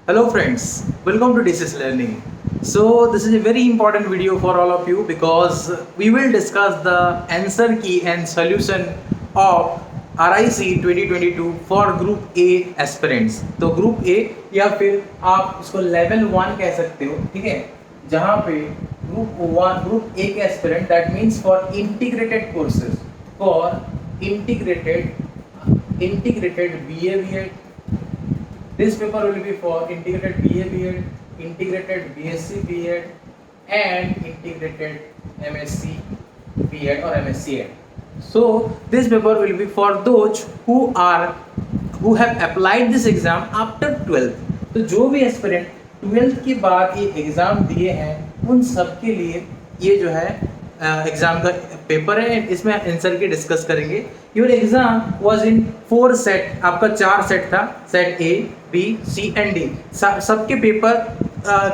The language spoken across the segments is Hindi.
Hello friends, welcome to DCS Learning. So this is a very important video for all of you because we will discuss the answer key and solution of RIC 2022 for Group A aspirants. तो Group A या फिर आप इसको Level 1 कह सकते हो, ठीक है, जहाँ पे Group A के aspirant that means for integrated courses, for integrated BA B.Ed. This paper will be for integrated BA B.Ed, integrated BSc B.Ed and integrated MSc B.Ed or MSc Ed. So this paper will be for those who have applied this exam after 12th. तो जो भी एस्पिरेंट 12th के बाद ये एग्ज़ाम दिए हैं उन सब के लिए ये जो है एग्ज़ाम का पेपर है. इसमें आंसर की डिस्कस करेंगे. Your exam was in 4 set. आपका 4 सेट था, set A B C and D. सबके पेपर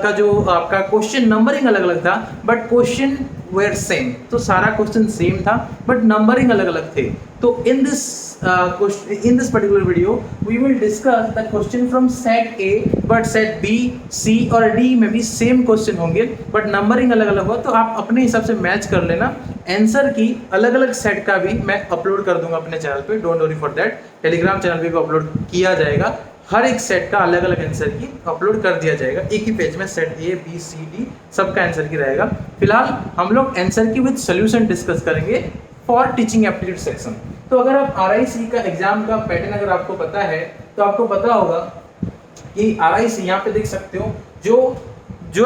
का जो आपका क्वेश्चन नंबरिंग अलग अलग था बट क्वेश्चन वेयर सेम. तो सारा क्वेश्चन सेम था बट नंबरिंग अलग अलग थे. तो in this particular video we will discuss the question from set A but set B C और डी में भी सेम क्वेश्चन होंगे बट नंबरिंग अलग अलग हो. तो आप अपने हिसाब से मैच कर लेना. आंसर की अलग अलग सेट का भी मैं अपलोड कर दूंगा अपने चैनल पे. Don't worry for that. Telegram channel पे भी अपलोड किया जाएगा. हर एक सेट का अलग अलग आंसर की अपलोड कर दिया जाएगा एक ही पेज में. Set A B C D सबका आंसर की रहेगा. फिलहाल हम लोग answer key with solution discuss करेंगे फॉर टीचिंग एप्टीट्यूड सेक्शन. तो अगर आप RIC का एग्जाम का पैटर्न अगर आपको पता है तो आपको पता होगा कि RIC यहाँ पे देख सकते हो जो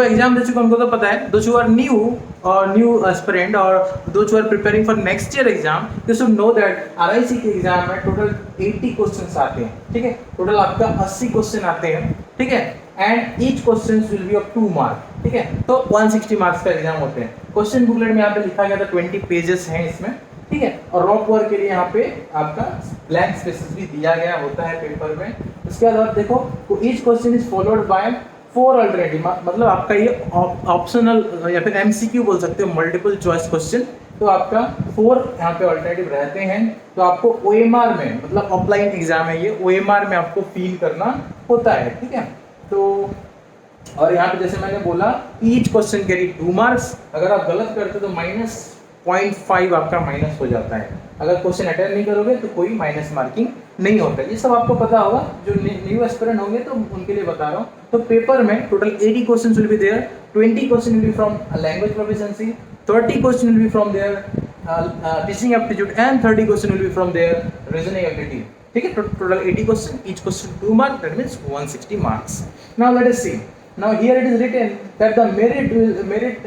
एग्जाम दे चुके उनको तो पता है. दो आर न्यू एस्पिरेंट और दो are preparing for next year exam, you should know that RIC के एग्जाम में टोटल 80 क्वेश्चंस आते हैं. ठीक है, टोटल आपका 80 क्वेश्चन आते हैं. ठीक है, and each question will B of 2 mark. ठीक है, तो 160 मार्क्स का एग्जाम होते हैं. क्वेश्चन बुकलेट में यहाँ पे लिखा गया था 20 पेजेस हैं इसमें. ठीक है, और रॉक वर्क के लिए यहाँ पे आपका ब्लैंक स्पेसेस भी दिया गया होता है पेपर में. उसके बाद आप देखो each question is followed by 4 alternative. मतलब आपका ये ऑप्शनल या फिर MCQ बोल सकते हो, मल्टीपल चॉइस क्वेश्चन. तो आपका 4 यहाँ पे अल्टरनेटिव रहते हैं. तो आपको OMR में, मतलब ऑफलाइन एग्जाम है ये, OMR में आपको फील करना होता है. ठीक है, तो और यहाँ पे जैसे मैंने बोला ईच क्वेश्चन कैरी 2 मार्क्स. अगर आप गलत करते तो -0.5 आपका माइनस हो जाता है. अगर क्वेश्चन अटेंड नहीं करोगे तो कोई माइनस मार्किंग नहीं होता. ये सब आपको पता होगा. जो न्यू एस्पिरेंट होंगे तो उनके लिए बता रहा हूँ. तो पेपर में total 80 question will be there. 20 question will be from language proficiency, 30 question will be from their teaching aptitude and 30 question will be from their reasoning ability. ठीक है, total 80 question, each question 2 marks, that means 160 marks. Now let us see. Now here it is written that the merit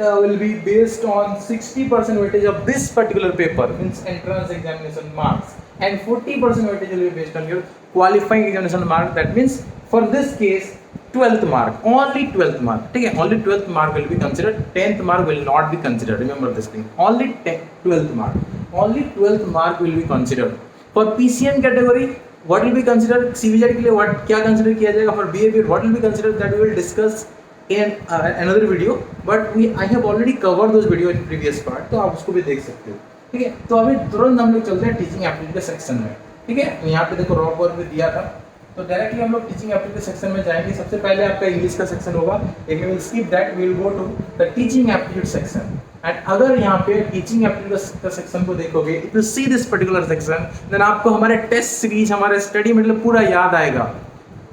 will be based on 60% weightage of this particular paper, means entrance examination marks, and 40% weightage will be based on your qualifying examination mark. That means for this case 12th mark, only 12th mark. ठीक है, only 12th mark will be considered. 10th mark will not be considered. Remember this thing. Only 12th mark. Only 12th mark will be considered. For PCM category, what will be considered? CBZ के लिए what क्या consider किया जाएगा? For BA B.Ed what will be considered? That we will discuss in another video. But I have already covered those video in previous part. तो आप उसको भी देख सकते हो. ठीक है, तो अभी तुरंत हम लोग चलते हैं टीचिंग एप्टीट्यूड के सेक्शन में. ठीक है, यहाँ पे देखो रॉक वर्क भी दिया था. तो डायरेक्टली हम लोग टीचिंग एप्टीट्यूड सेक्शन में जाएंगे. सबसे पहले आपका इंग्लिश का सेक्शन होगा. लेकिन will skip that. We will go to the teaching aptitude section. And अगर यहाँ पे टीचिंग एप्टीट्यूड का सेक्शन को देखोगे, if you see this particular section, then आपको हमारे टेस्ट सीरीज, हमारे स्टडी मटेरियल पूरा याद आएगा.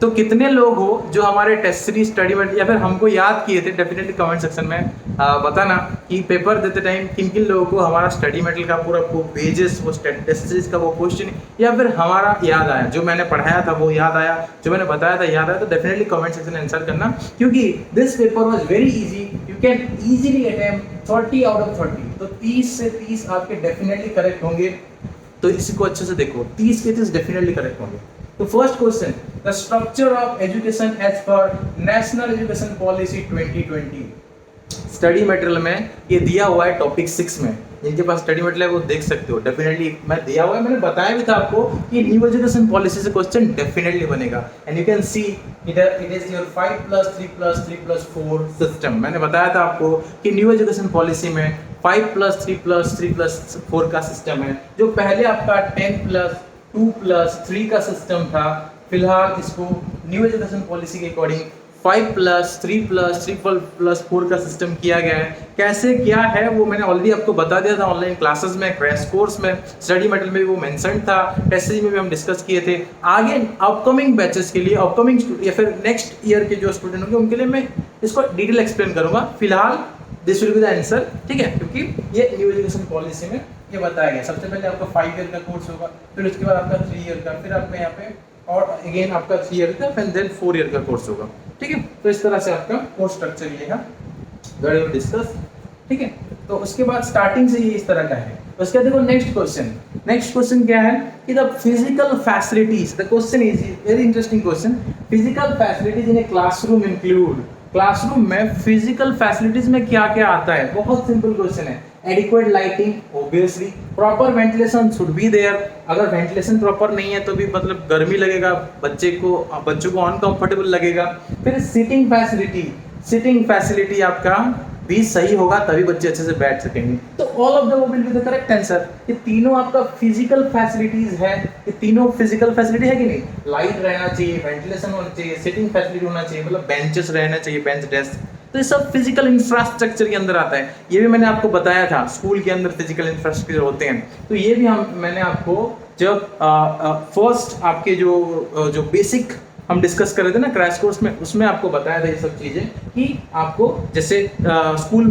तो कितने लोग हो जो हमारे टेस्ट सीरीज, स्टडी मटेरियल या फिर हमको याद किए थे? डेफिनेटली कमेंट सेक्शन में बताना कि पेपर देते टाइम किन किन लोगों को हमारा स्टडी मटेरियल का पूरा पेजेस, वो टेस्ट सीरीज का वो क्वेश्चन या फिर हमारा याद आया, जो मैंने पढ़ाया था वो याद आया, जो मैंने बताया था याद आया. तो डेफिनेटली कमेंट सेक्शन में आंसर करना, क्योंकि this paper was very easy. You can easily attempt 30 out of 30. तो 30 से 30 आपके डेफिनेटली करेक्ट होंगे. तो इसको अच्छे से देखो, 30 के 30 डेफिनेटली करेक्ट होंगे. तो first question, the structure of education as per national education policy 2020. Study material में ये दिया हुआ है टॉपिक 6 में. जिनके पास स्टडी मटेरियल है वो देख सकते हो. डेफिनेटली मैं दिया हुआ है, मैंने बताया भी था आपको कि न्यू एजुकेशन पॉलिसी से क्वेश्चन डेफिनेटली बनेगा. And you can see it is your 5+3+3+4 system. मैंने बताया था आपको कि न्यू एजुकेशन पॉलिसी में 5+3+3+4 का सिस्टम है. जो पहले आपका 10+2+3 का सिस्टम था, फिलहाल इसको न्यू एजुकेशन पॉलिसी के अकॉर्डिंग 5+3+3+4 का सिस्टम किया गया है। कैसे क्या है वो मैंने ऑलरेडी आपको बता दिया था ऑनलाइन क्लासेस में, क्रैश कोर्स में, स्टडी मटेरियल में भी वो मेंशन था, टेस्ट सीरीज में भी हम डिस्कस किए थे। आगे अपकमिंग बैचेस के लिए, अपकमिंग या फिर नेक्स्ट ईयर के जो स्टूडेंट होंगे उनके लिए मैं इसको डिटेल एक्सप्लेन करूंगा। फिलहाल this will be the answer, ठीक है, क्योंकि ये न्यू एजुकेशन पॉलिसी में ये बताया गया। सबसे पहले आपका 5 ईयर का कोर्स होगा, फिर उसके बाद आपका 3 ईयर का, फिर आपका यहाँ पे और अगेन आपका 3 ईयर का, फिर देन 4 ईयर का कोर्स होगा, ठीक है। तो इस तरह से आपका कोर्स स्ट्रक्चर ये है, वेरी डिस्कस, ठीक है। तो उसके बाद स्टार्टिंग से ये इस तरह का है। उसके बाद देखो नेक्स्ट क्वेश्चन क्या है कि the physical facilities, the question is very interesting question, physical facilities in a classroom include, classroom में फिजिकल फैसिलिटीज में क्या क्या आता है। बहुत सिंपल क्वेश्चन है। Adequate lighting, obviously proper ventilation should be there, अगर वेंटिलेशन प्रॉपर नहीं है तो भी मतलब गर्मी लगेगा, बच्चों को अनकंफर्टेबल लगेगा। फिर सीटिंग फैसिलिटी आपका भी सही होगा तभी बच्चे अच्छे से बैठ सकेंगे। तो all of the will be the correct answer. ये तीनों आपका फिजिकल फैसिलिटीज है, ये तीनों फिजिकल फैसिलिटी है कि नहीं। लाइट रहना चाहिए, वेंटिलेशन होना चाहिए, सिटिंग फैसिलिटी होना चाहिए, मतलब बेंचेस रहना चाहिए, बेंच डेस्क, तो ये सब फिजिकल इंफ्रास्ट्रक्चर के अंदर आता है। ये भी मैंने आपको बताया था, स्कूल के अंदर फिजिकल इंफ्रास्ट्रक्चर होते हैं। तो ये भी मैंने आपको जब फर्स्ट आपके जो बेसिक हम डिस्कस कर रहे थे ना क्रैश कोर्स में, उसमें आपको बताया था ये सब चीजें कि आपको जैसे स्कूल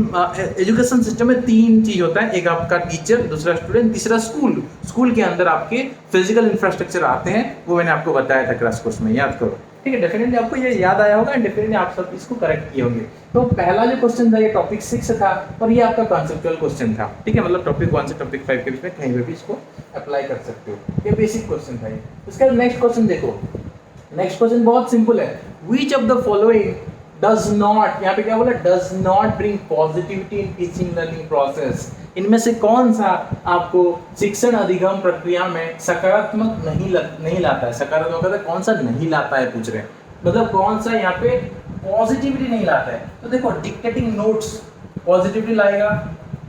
एजुकेशन सिस्टम में 3 चीज होता है, एक आपका टीचर, दूसरा स्टूडेंट, तीसरा स्कूल के अंदर आपके फिजिकल इंफ्रास्ट्रक्चर आते हैं, वो मैंने आपको बताया था क्रैश कोर्स में, याद करो, ठीक है। डेफिनेटली आपको ये याद आया होगा, डेफिनेटली आप सब इसको करेक्ट किए होंगे। तो पहला जो क्वेश्चन था ये टॉपिक 6 था और ये आपका कॉन्सेप्चुअल क्वेश्चन था, ठीक है, मतलब टॉपिक 1 से टॉपिक 5 के बीच में कहीं पे भी इसको अप्लाई कर सकते हो, ये बेसिक क्वेश्चन था ये। उसका नेक्स्ट क्वेश्चन देखो, नेक्स्ट क्वेश्चन बहुत सिंपल है। Which of the following does not, यहाँ पे क्या बोला, does not bring positivity in teaching learning process, इनमें से कौन सा आपको शिक्षण अधिगम प्रक्रिया में सकारात्मक नहीं लाता है। सकारात्मक कौन सा नहीं लाता है पूछ रहे हैं, मतलब कौन सा यहाँ पे पॉजिटिविटी नहीं लाता है। तो देखो डिक्टेटिंग नोट्स पॉजिटिविटी लाएगा,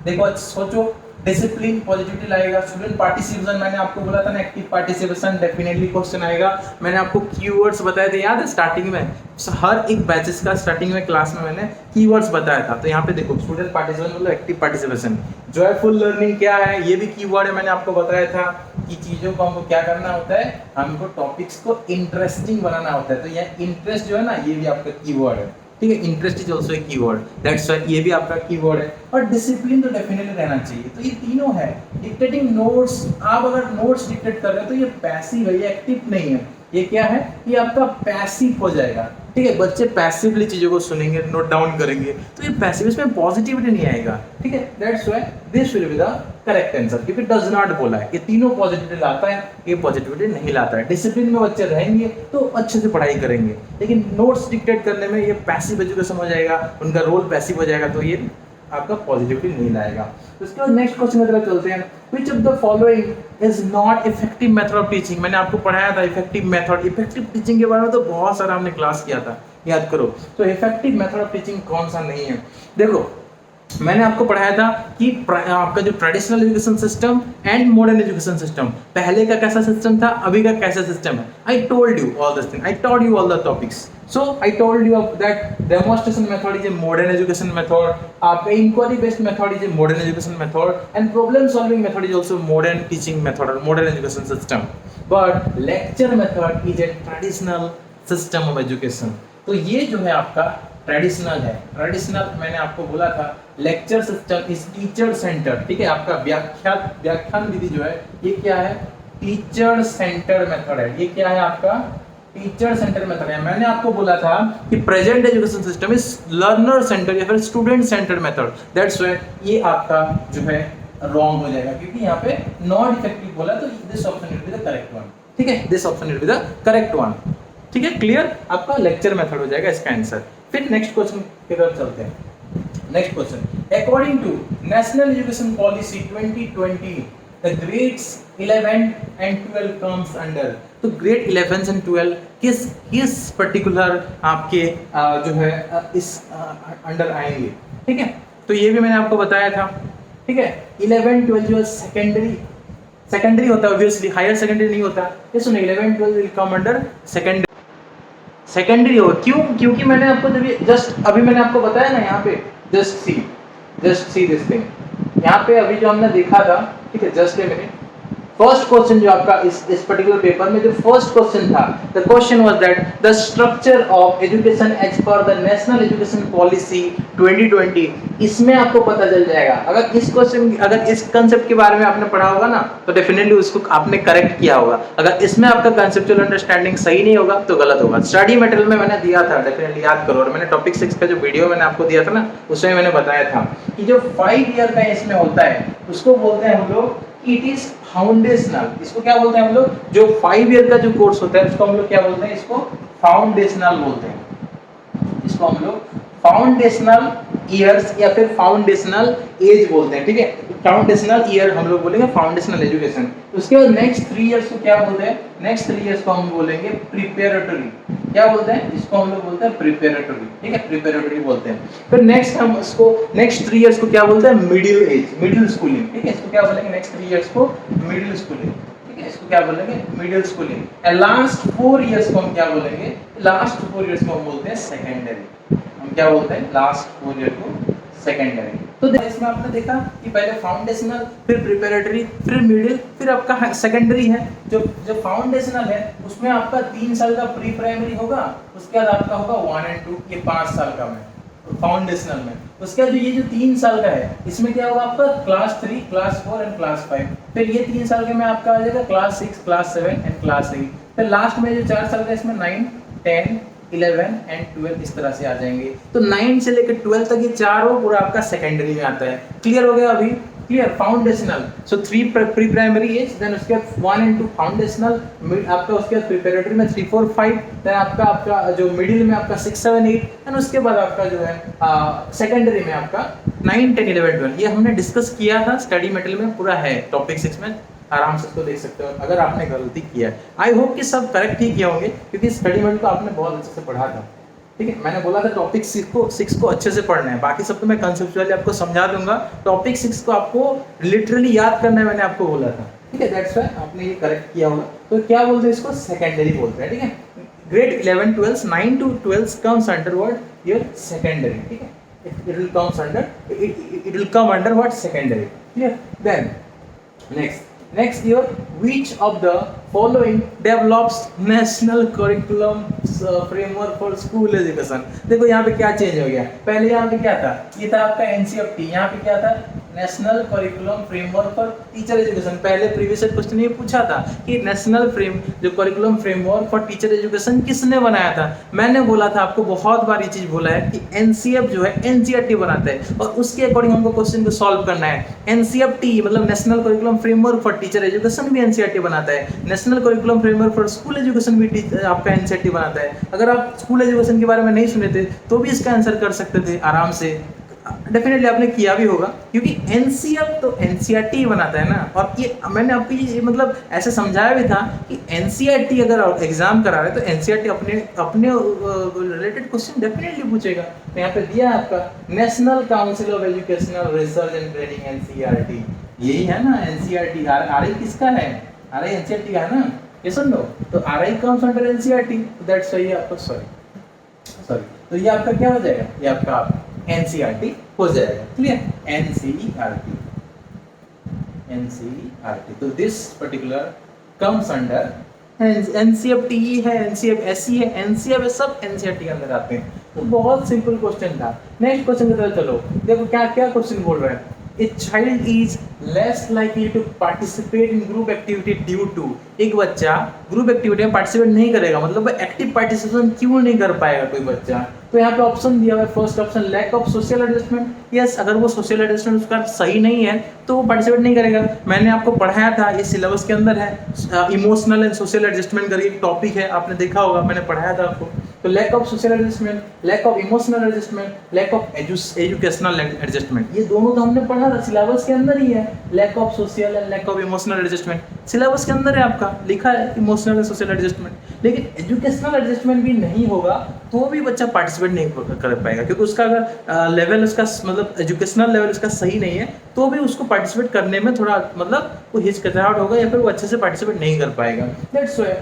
देखो सोचो, डिसिप्लिन पॉजिटिविटी लाएगा, स्टूडेंट पार्टिसिपेशन मैंने आपको बोला था ना, एक्टिव पार्टिसिपेशन डेफिनेटली क्वेश्चन आएगा। मैंने आपको कीवर्ड्स बताए थे, याद है स्टार्टिंग में, हर एक बैचेस का स्टार्टिंग में क्लास में मैंने कीवर्ड्स बताया था। तो यहाँ पे देखो स्टूडेंट पार्टिसिपेशन मतलब एक्टिव पार्टिसिपेशन, जॉयफुल लर्निंग क्या है, ये भी कीवर्ड है, मैंने आपको बताया था कि चीजों को हमको क्या करना होता है, हमको टॉपिक्स को इंटरेस्टिंग बनाना होता है। तो ये इंटरेस्ट जो है ना, ये भी आपका कीवर्ड है, ठीक है। Interest is also a keyword, that's why ये भी आपका कीवर्ड है। और डिसिप्लिन तो डेफिनेटली रहना चाहिए। तो ये तीनों है। डिक्टेटिंग नोट्स, आप अगर नोट्स डिक्टेट कर रहे हो तो ये पैसिव है, ये एक्टिव नहीं है। ये क्या है, ये आपका पैसिव हो जाएगा, ठीक है। बच्चे पैसिवली चीजों को सुनेंगे, नोट डाउन करेंगे, तो ये पैसिव, इसमें पॉजिटिविटी नहीं आएगा, ठीक है। That's why this will be the correct answer, क्योंकि डज नॉट बोला है। ये तीनों पॉजिटिविटी लाता है, ये पॉजिटिविटी नहीं लाता है। डिसिप्लिन में बच्चे रहेंगे तो अच्छे से पढ़ाई करेंगे, लेकिन नोट्स डिक्टेट करने में ये पैसिव एजुकेशन हो जाएगा, उनका रोल पैसिव हो जाएगा, तो ये आपका पॉजिटिविटी नहीं लाएगा। तो इसके बाद नेक्स्ट क्वेश्चन की तरफ चलते हैं। Which of the following is not effective method of teaching? मैंने आपको पढ़ाया था इफेक्टिव मेथड, इफेक्टिव टीचिंग के बारे में तो बहुत सारा हमने क्लास किया था, याद करो। तो इफेक्टिव मेथड ऑफ टीचिंग कौन सा नहीं है, देखो मैंने आपको पढ़ाया था कि आपका जो traditional education system and modern education system, पहले का कैसा सिस्टम था, अभी का कैसा सिस्टम है। I told you all this thing, I taught you all the topics. So I told you of that demonstration method is a modern education method, आपका inquiry based method is a modern education method, and problem solving method is also modern teaching method or modern education system, but lecture method is a traditional system of education। तो ये जो है आपका ट्रेडिशनल है। ट्रेडिशनल मैंने आपको बोला था, lecture system is teacher centre, ठीक है। आपका व्याख्यान विधि जो है ये क्या है, टीचर सेंटर मेथड है। ये क्या है आपका टीचर सेंटर मेथड है। मैंने आपको बोला था कि present education system is learner centre या फिर student centre method, that's why ये आपका जो है रॉन्ग हो जाएगा, क्योंकि यहाँ पे नॉट इफेक्टिव बोला, तो this option will be the correct one, ठीक है। This option will be the correct one, ठीक है, क्लियर। आपका लेक्चर मेथड हो जाएगा इसका आंसर। फिर नेक्स्ट क्वेश्चन की तरफ चलते हैं। Next question, according to national education policy 2020 the grades 11 and 12 comes under, तो ग्रेड 11 एंड 12 किस पर्टिकुलर आपके जो है इस अंडर आएंगे, ठीक है। तो ये भी मैंने आपको बताया था, ठीक है। 11 12 जो सेकेंडरी होता है, ऑब्वियसली हायर सेकेंडरी नहीं होता। ये सुनो 11 12 will come under secondary, secondary होगा। क्यों? क्योंकि मैंने आपको जब ये जस्ट अभी मैंने आपको बताया ना, यहाँ पे जस्ट सी दिस थिंग, यहाँ पे अभी जो हमने देखा था, ठीक है, just a minute, first question जो आपका इस पर्टिकुलर पेपर में जो फर्स्ट क्वेश्चन था, the question was that the structure of education as per the national education policy 2020। इसमें आपको पता चल जाएगा, अगर इस कांसेप्ट के बारे में आपने पढ़ा होगा ना, तो डेफिनेटली उसको आपने करेक्ट किया होगा। अगर इसमें आपका कंसेप्चुअल अंडरस्टैंडिंग सही नहीं होगा तो गलत होगा। स्टडी मटेरियल में मैंने दिया था, डेफिनेटली याद करो, और मैंने टॉपिक 6 का जो वीडियो मैंने आपको दिया था ना, उसमें मैंने बताया था कि जो 5 ईयर का इसमें होता है उसको बोलते हैं हम लोग, इट इज फाउंडेशनल। इसको क्या बोलते हैं हम लोग? जो 5 ईयर का जो कोर्स होता है उसको हम लोग क्या बोलते हैं? इसको फाउंडेशनल बोलते हैं। इसको हम लोग फाउंडेशनल ईयर्स या फिर फाउंडेशनल एज बोलते हैं, ठीक है। फाउंडेशनल ईयर हम लोग बोलेंगे फाउंडेशनल एजुकेशन। उसके बाद नेक्स्ट 3 इयर्स को क्या बोलते हैं? नेक्स्ट 3 इयर्स को हम बोलेंगे प्रिपेरेटरी। क्या बोलते हैं? इसको हम लोग बोलते हैं प्रिपेरेटरी, ठीक है, प्रिपेरेटरी बोलते हैं। फिर नेक्स्ट हम इसको नेक्स्ट 3 इयर्स को क्या बोलते हैं? मिडिल एज, मिडिल स्कूलिंग, ठीक है। इसको क्या बोलेंगे? नेक्स्ट 3 इयर्स को मिडिल स्कूलिंग, ठीक है। इसको क्या बोलेंगे? Middle schooling. And last 4 years को हम क्या बोलेंगे? लास्ट 4 इयर्स को हम बोलते हैं सेकेंडरी। हम क्या बोलते हैं? लास्ट 4 ईयर को सेकेंडरी। तो इसमें आपने देखा कि पहले फाउंडेशनल, फिर प्रिपरेटरी, फिर मिडिल, फिर आपका सेकेंडरी है। जो फाउंडेशनल है उसमें आपका 3 साल का प्री प्राइमरी होगा, उसके बाद आपका होगा 1 और 2, ये 5 साल का में फाउंडेशनल में। उसके बाद ये जो 3 साल का है इसमें क्या होगा आपका? Class 3, class 4 and class 5। फिर ये 3 साल के में आपका आ जाएगा क्लास 6, क्लास 7 एंड क्लास 8। फिर लास्ट में जो 4 साल का इसमें 9, 10, 11 एंड 12 इस तरह से आ जाएंगे। तो 9 से लेकर 12 तक ये चारों पूरा आपका सेकेंडरी में आता है। क्लियर हो गया अभी? क्लियर। फाउंडेशनल, सो 3 प्री प्राइमरी एज, देन उसके बाद 1 और 2 फाउंडेशनल, आपका उसके बाद प्रिपरेटरी में 3, 4, 5, देन आपका जो मिडिल में आपका 6, 7, 8, एंड उसके बाद आपका जो है सेकेंडरी में आपका 9, 10, 11, 12। ये हमने डिस्कस किया था, स्टडी मटेरियल में पूरा है, टॉपिक 6 में आराम से इसको देख सकते हो अगर आपने गलती किया है। आई होप कि सब करेक्ट ही किए होंगे, क्योंकि स्टडी मटेरियल को आपने बहुत अच्छे से पढ़ा था, ठीक है। मैंने बोला था टॉपिक 6 को अच्छे से पढ़ना है, बाकी सब तो मैं कंसेप्चुअली आपको समझा दूंगा। टॉपिक 6 को आपको लिटरली याद करना है, मैंने आपको बोला था, ठीक है। दैट्स व्हाई आपने ये करेक्ट किया होगा। तो क्या बोलते हैं इसको? सेकेंडरी बोलते हैं, ठीक है। Grade 11, 12, 9 to 12 comes under what? Your secondary, ठीक है। It will comes under it will come under what? Secondary, clear? Then next year, which of the following develops national curriculum framework for school education? देखो यहाँ पे क्या चेंज हो गया। पहले यहाँ पे क्या था? ये था आपका NCERT। यहाँ पे क्या था? National curriculum framework for teacher education. पहले प्रीवियस क्वेश्चन ये पूछा था कि नेशनल जो curriculum framework for teacher education किसने बनाया था? मैंने बोला था आपको, बहुत बार ये चीज बोला है कि NCF जो है NCERT बनाता है, और उसके अकॉर्डिंग हमको क्वेश्चन को सॉल्व करना है। NCERT मतलब national curriculum framework for teacher education भी NCERT बनाता है, national curriculum framework for school education भी आपका NCERT बनाता है। अगर आप स्कूल एजुकेशन के बारे में नहीं सुने थे तो भी इसका आंसर कर सकते थे आराम से, डेफिनेटली आपने किया भी होगा, क्योंकि NCF तो NCERT बनाता है ना। और ये मैंने आपको ये मतलब ऐसे समझाया भी था कि NCERT अगर एग्जाम करा रहे तो NCERT अपने रिलेटेड क्वेश्चन डेफिनेटली पूछेगा। तो यहाँ पे दिया है आपका national council of educational research and training NCERT, यही है ना NCERT। RI किसका है? RI NCERT का है ना, ये सुन लो। तो RI comes under NCERT, that's why आपको सॉरी तो ये आपका क्या हो जाएगा? ये आपका NCERT हो जाएगा, क्लियर? NCERT। तो this particular comes under NCERT है, NCF है, NCF सब NCERT के अंदर आते हैं। तो बहुत सिंपल क्वेश्चन था। नेक्स्ट क्वेश्चन की तरफ चलो, देखो क्या क्या क्वेश्चन बोल रहा है। A child is less likely to participate in group activity due to, एक बच्चा ग्रुप एक्टिविटी में पार्टिसिपेट नहीं करेगा, मतलब एक्टिव पार्टिसिपेशन क्यों नहीं कर पाएगा कोई बच्चा? तो यहाँ पे ऑप्शन दिया हुआ है, first option lack of social adjustment. Yes, अगर वो सोशल एडजस्टमेंट उसका सही नहीं है तो वो पार्टिसिपेट नहीं करेगा। मैंने आपको पढ़ाया था, ये सिलेबस के अंदर है, इमोशनल एंड सोशल एडजस्टमेंट करके एक टॉपिक है, आपने देखा होगा, मैंने पढ़ाया था आपको। तो lack of social adjustment, lack of emotional adjustment, lack of educational adjustment, ये दोनों तो हमने पढ़ा था, सिलेबस के अंदर ही है। Lack of social and lack of emotional adjustment syllabus के अंदर है, आपका लिखा है इमोशनल एंड सोशल एडजस्टमेंट। लेकिन एजुकेशनल एडजस्टमेंट भी नहीं होगा तो भी बच्चा पार्टिसिपेट नहीं कर पाएगा, क्योंकि उसका अगर लेवल उसका मतलब एजुकेशनल लेवल उसका सही नहीं है तो भी उसको पार्टिसिपेट करने में थोड़ा मतलब वो हिचकिचाहट होगा, या फिर वो अच्छे से पार्टिसिपेट नहीं कर पाएगा। दैट्स व्हाई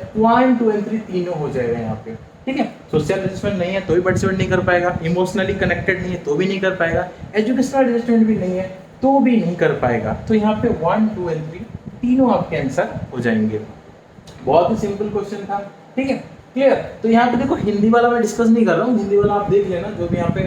1, 2 एंड 3 तीनों हो जाएगा यहाँ पे। ठीक है। सोशल एडजस्टमेंट नहीं है तो भी पार्टिसिपेट नहीं कर पाएगा, इमोशनली कनेक्टेड नहीं है तो भी नहीं कर पाएगा, एजुकेशनल एडजस्टमेंट भी नहीं है तो भी नहीं कर पाएगा। तो यहाँ पे 1, 2 एंड 3 तीनों आपके आंसर हो जाएंगे। बहुत ही सिंपल क्वेश्चन था, ठीक है, क्लियर। तो यहाँ पे देखो हिंदी वाला मैं डिस्कस नहीं कर रहा हूँ, हिंदी वाला आप देख लेना जो भी यहाँ पे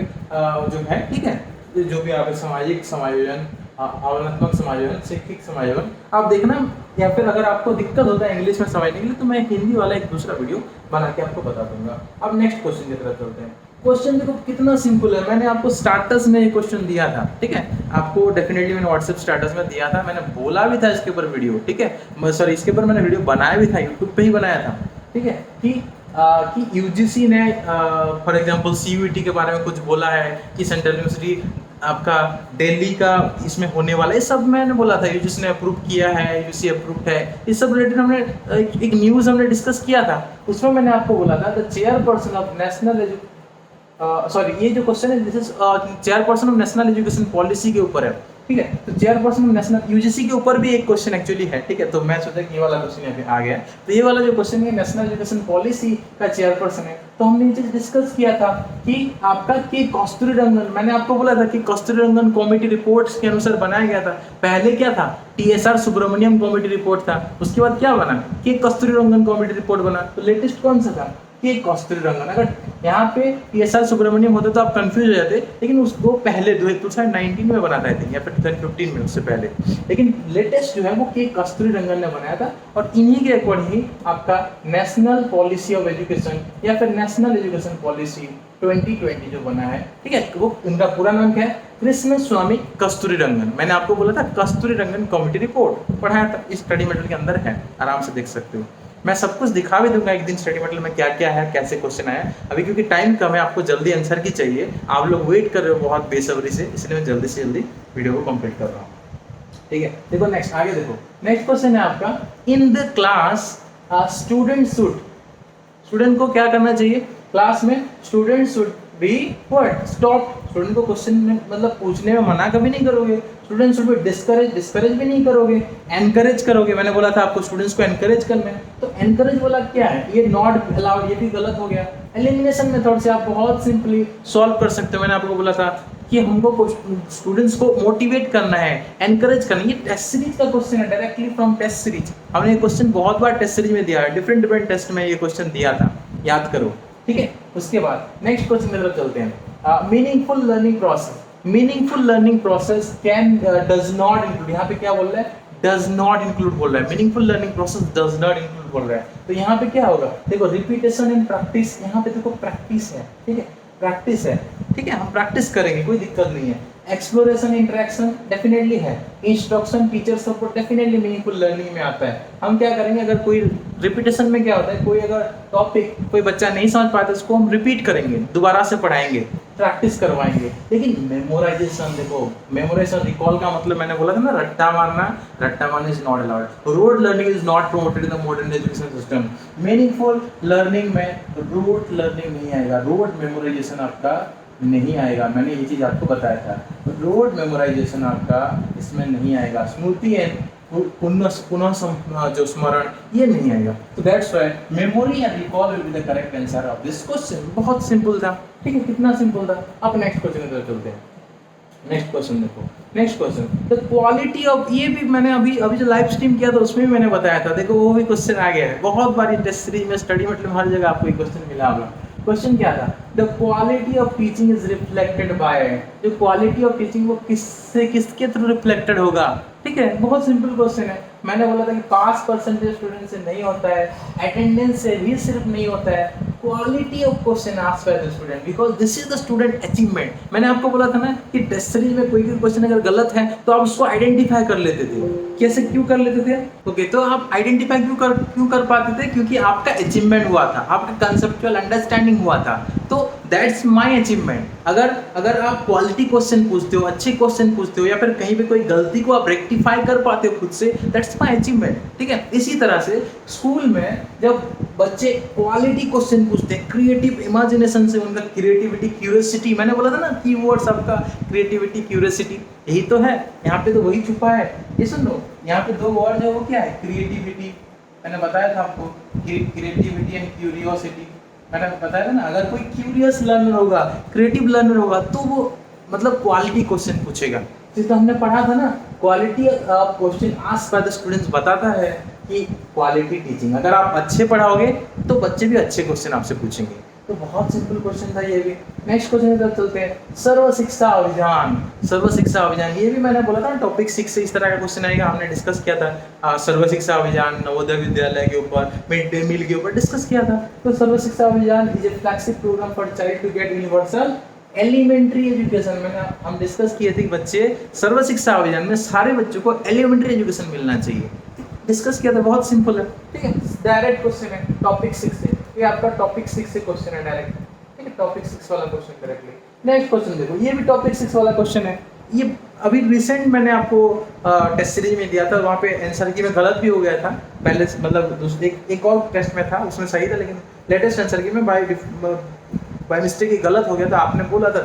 जो है, ठीक है, जो भी यहाँ पे सामाजिक समायोजन, भावनात्मक समायोजन, शैक्षिक समायोजन आप देखना, या फिर अगर आपको दिक्कत होता है इंग्लिश में समझने के लिए तो मैं हिंदी वाला एक दूसरा वीडियो बना के आपको बता दूंगा। अब नेक्स्ट क्वेश्चन की तरफ चलते हैं। क्वेश्चन देखो कितना सिंपल है, मैंने आपको स्टार्टस में एक क्वेश्चन दिया था, ठीक है, आपको डेफिनेटली मैंने व्हाट्सएप स्टार्टस में दिया था, मैंने बोला भी था इसके ऊपर वीडियो, ठीक है, सॉरी इसके ऊपर मैंने वीडियो बनाया भी था, यूट्यूब पे ही बनाया था, ठीक है, कि यूजीसी ने फॉर एग्जांपल सीयूईटी के बारे में कुछ बोला है कि सेंट्रल यूनिवर्सिटी आपका दिल्ली का इसमें होने वाला है, ये सब मैंने बोला था, यूजीसी ने अप्रूव किया है, यूजीसी अप्रूव्ड है, इस सब रिलेटेड हमने एक न्यूज़ हमने डिस्कस किया था, उसमें मैंने आपको बोला था the chairperson of national sorry ये जो क्वेश्चन है this is chairperson of national education policy के ऊपर है, ठीक है, तो चेयरपर्सन ऑफ नेशनल यूजीसी के ऊपर भी एक क्वेश्चन एक्चुअली है, ठीक है, तो मैं सोचा कि ये वाला क्वेश्चन यहाँ पे आ गया, तो ये वाला जो क्वेश्चन है नेशनल एजुकेशन पॉलिसी का चेयरपर्सन है, तो हमने ये चीज डिस्कस किया था कि आपका के कस्तूरीरंगन, मैंने आपको बोला था कि कस्तूरीरंगन कमेटी रिपोर्ट्स के अनुसार बनाया गया था, पहले क्या था टीएसआर सुब्रमण्यम कमेटी रिपोर्ट था, उसके बाद क्या बना कि कस्तूरीरंगन कमेटी रिपोर्ट बना, तो लेटेस्ट कौन सा था कि कस्तूरीरंगन। अगर यहाँ पे टीएसआर सुब्रमण्यम होता तो आप कंफ्यूज हो जाते, लेकिन उसको पहले 2019 में बना था या फिर 2015 में, उससे पहले, लेकिन लेटेस्ट जो है वो के कस्तूरीरंगन ने बनाया था, और इन्हीं के अकॉर्डिंग ही आपका नेशनल पॉलिसी ऑफ एजुकेशन या फिर नेशनल एजुकेशन पॉलिसी 2020 जो बना है, ठीक है, वो उनका पूरा नाम क्या है, कृष्ण स्वामी कस्तूरीरंगन। मैंने आपको बोला था कस्तूरीरंगन कमेटी रिपोर्ट पढ़ाया था, इस स्टडी मटेरियल के अंदर है, आराम से देख सकते हो। मैं सब कुछ दिखा भी दूंगा एक दिन स्टडी मटेरियल में क्या क्या है, कैसे क्वेश्चन आया, अभी क्योंकि टाइम कम है, आपको जल्दी आंसर की चाहिए, आप लोग वेट कर रहे हो बहुत बेसब्री से, इसलिए मैं जल्दी से जल्दी वीडियो को कंप्लीट कर रहा हूँ, ठीक है। देखो नेक्स्ट, आगे देखो, नेक्स्ट क्वेश्चन है आपका, इन द क्लास स्टूडेंट को क्या करना चाहिए, क्लास में student should be what stop, student को क्वेश्चन में मतलब पूछने में मना कभी नहीं करोगे, स्टूडेंट शुड बी डिस्करेज भी नहीं करोगे, एनकरेज करोगे, मैंने बोला था आपको स्टूडेंट्स को एनकरेज करना है, तो एनकरेज वाला क्या है, ये नॉट अलाउड, ये भी गलत हो गया। एलिमिनेशन मेथड से आप बहुत सिंपली सॉल्व कर सकते हो, मैंने आपको बोला था कि हमको स्टूडेंट्स को मोटिवेट करना है, एनकरेज करना है, ये टेस्ट सीरीज का क्वेश्चन है, डायरेक्टली फ्रॉम टेस्ट सीरीज, हमने ये क्वेश्चन बहुत बार टेस्ट सीरीज में दिया है, डिफरेंट टेस्ट में ये क्वेश्चन दिया था, याद करो, ठीक है। उसके बाद नेक्स्ट क्वेश्चन की तरफ चलते हैं, meaningful learning process can does not include, यहाँ पे क्या बोल रहा है, डज नॉट इंक्लूड बोल रहा है, meaningful learning process does not include बोल रहा है, तो यहाँ पे क्या होगा, देखो रिपीटेशन एंड प्रैक्टिस, यहाँ पे देखो प्रैक्टिस है, ठीक है, प्रैक्टिस है, ठीक है, हम प्रैक्टिस करेंगे, कोई दिक्कत नहीं है, एक्सप्लोरेशन इंटरेक्शन डेफिनेटली है, instruction teacher support definitely meaningful learning में आता है। हम क्या करेंगे, अगर कोई रिपीटेशन में क्या होता है, कोई अगर टॉपिक कोई बच्चा नहीं समझ पाता उसको हम रिपीट करेंगे, दोबारा से पढ़ाएंगे, प्रैक्टिस करवाएंगे, लेकिन मेमोराइजेशन, देखो मेमोराइजेशन रिकॉल का मतलब मैंने बोला था ना, रट्टा मारना is not allowed, road learning is not promoted in the modern education system. Meaningful learning में रोड लर्निंग नहीं आएगा, रोड मेमोराइजेशन आपका नहीं आएगा, मैंने ये चीज आपको बताया था, रोड मेमोराइजेशन आपका इसमें नहीं आएगा, स्मृति एंड पुनः जो स्मरण ये नहीं आएगा, तो that's why memory and recall will be the correct answer of this question. बहुत सिंपल था, ठीक है, कितना सिंपल था। अब नेक्स्ट क्वेश्चन की तरफ चलते हैं। नेक्स्ट क्वेश्चन देखो, next question, the quality of, ये भी मैंने अभी जो लाइव स्ट्रीम किया था उसमें भी मैंने बताया था, देखो वो भी क्वेश्चन आ गया है, बहुत बार टेस्ट सीरीज में स्टडी मतलब हर जगह आपको एक क्वेश्चन मिला होगा। क्वेश्चन क्या था, the quality of teaching is reflected by, जो क्वालिटी ऑफ टीचिंग वो किसके थ्रू रिफ्लेक्टेड होगा, ठीक है, बहुत सिंपल क्वेश्चन है। मैंने बोला था कि पास परसेंटेज स्टूडेंट से नहीं होता है, अटेंडेंस से भी सिर्फ नहीं होता है, quality of question asked by the student, because this is the student achievement. मैंने आपको बोला था ना कि टेस्ट सीरीज में कोई भी क्वेश्चन अगर गलत है तो आप उसको आइडेंटिफाई कर लेते थे। कैसे, क्यों कर लेते थे, ओके, तो आप आइडेंटिफाई क्यों कर पाते थे, क्योंकि आपका अचीवमेंट हुआ था, आपका कंसेप्चुअल अंडरस्टैंडिंग हुआ था, तो दैट्स माय अचीवमेंट। अगर आप क्वालिटी क्वेश्चन पूछते हो, अच्छे क्वेश्चन पूछते हो, या फिर कहीं पे कोई गलती को आप रेक्टिफाई कर पाते हो खुद से, दैट्स माय अचीवमेंट, ठीक है। इसी तरह से स्कूल में जब बच्चे क्वालिटी क्वेश्चन पूछते हैं, क्रिएटिव इमेजिनेशन से, उनका क्रिएटिविटी, क्यूरियोसिटी, मैंने बोला था ना कीवर्ड्स आपका क्रिएटिविटी, क्यूरियोसिटी, यही तो है, यहाँ पे तो वही छुपा है। ये सुन लो, यहाँ पे दो वर्ड है, वो क्या है, क्रिएटिविटी, मैंने बताया था आपको, क्रिएटिविटी एंड क्यूरियोसिटी, मैंने बताया था ना, अगर कोई क्यूरियस लर्नर होगा, क्रिएटिव लर्नर होगा, तो वो मतलब क्वालिटी क्वेश्चन पूछेगा। तो हमने पढ़ा था ना, quality of question asked by the students बताता है कि क्वालिटी टीचिंग, अगर आप अच्छे पढ़ाओगे तो बच्चे भी अच्छे क्वेश्चन आपसे पूछेंगे। तो बहुत सिंपल क्वेश्चन था ये भी। नेक्स्ट क्वेश्चन की तरफ चलते हैं। सर्व शिक्षा अभियान, सर्व शिक्षा अभियान, ये भी मैंने बोला था टॉपिक 6 से इस तरह का क्वेश्चन आएगा, हमने डिस्कस किया था। सर्व शिक्षा अभियान नवोदय विद्यालय के ऊपर, मिड डे मील के ऊपर डिस्कस किया था। तो Sarva Shiksha Abhiyan is a flagship program for child to get universal elementary education. मैंने हम डिस्कस किए थे कि बच्चे सर्व शिक्षा अभियान में सारे बच्चों को एलिमेंट्री एजुकेशन मिलना चाहिए, डिस्कस किया था। बहुत सिंपल है, ठीक है, डायरेक्ट क्वेश्चन है टॉपिक 6 से। ये आपका टॉपिक 6 से क्वेश्चन है डायरेक्ट, ठीक है, टॉपिक 6 वाला क्वेश्चन डायरेक्टली। नेक्स्ट क्वेश्चन देखो, ये भी टॉपिक 6 वाला क्वेश्चन है। ये अभी रिसेंट मैंने आपको टेस्ट सीरीज में दिया था, वहाँ पे आंसर की में गलत भी हो गया था पहले, मतलब एक और टेस्ट में था उसमें सही था, लेकिन लेटेस्ट आंसर की में बाय मिस्टेक गलत हो गया था। आपने बोला था,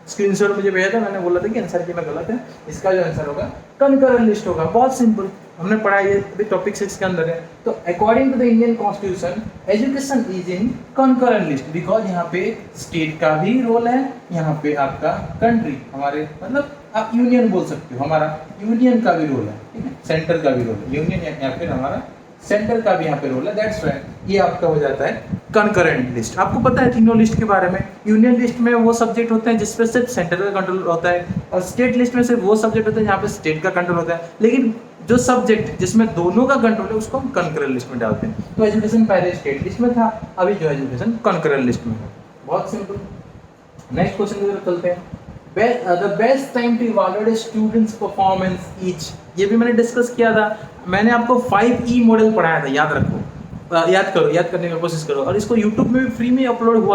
स्क्रीनशॉट मुझे भेजा था, मैंने बोला था कि आंसर की में गलत है, इसका जो आंसर होगा कंकरेंट लिस्ट होगा। बहुत सिंपल, हमने पढ़ा, ये भी टॉपिक 6 के अंदर है। तो according to the Indian constitution education is in concurrent list, because यहाँ पे स्टेट का भी रोल है, यहाँ पे आपका कंट्री, हमारे मतलब आप यूनियन बोल सकते हो, हमारा यूनियन का भी रोल है, ठीक है, सेंटर का भी रोल है, यूनियन या फिर हमारा सेंटर का भी यहाँ पे रोल है। दैट्स व्हाई ये आपका हो जाता है कंकरेंट लिस्ट। आपको पता है तीनों लिस्ट के बारे में। यूनियन लिस्ट में वो सब्जेक्ट होते हैं जिसपे सिर्फ सेंटर का कंट्रोल होता है, और स्टेट लिस्ट में सिर्फ वो सब्जेक्ट होते हैं जहाँ पे स्टेट का कंट्रोल होता है। लेकिन जो सब्जेक्ट जिसमें दोनों का कंट्रोल है उसको हम कंकरेंट लिस्ट में डालते हैं। तो एजुकेशन पहले स्टेट लिस्ट में था, अभी जो एजुकेशन कंकरेंट लिस्ट में है। बहुत सिंपल। नेक्स्ट क्वेश्चन की तरफ चलते हैं। The best time to evaluate a student's performance each, ये भी मैंने डिस्कस किया था। मैंने आपको 5E मॉडल पढ़ाया था, याद रखो, याद करो, याद करने की कोशिश करो। और इसको YouTube में भी फ्री में अपलोड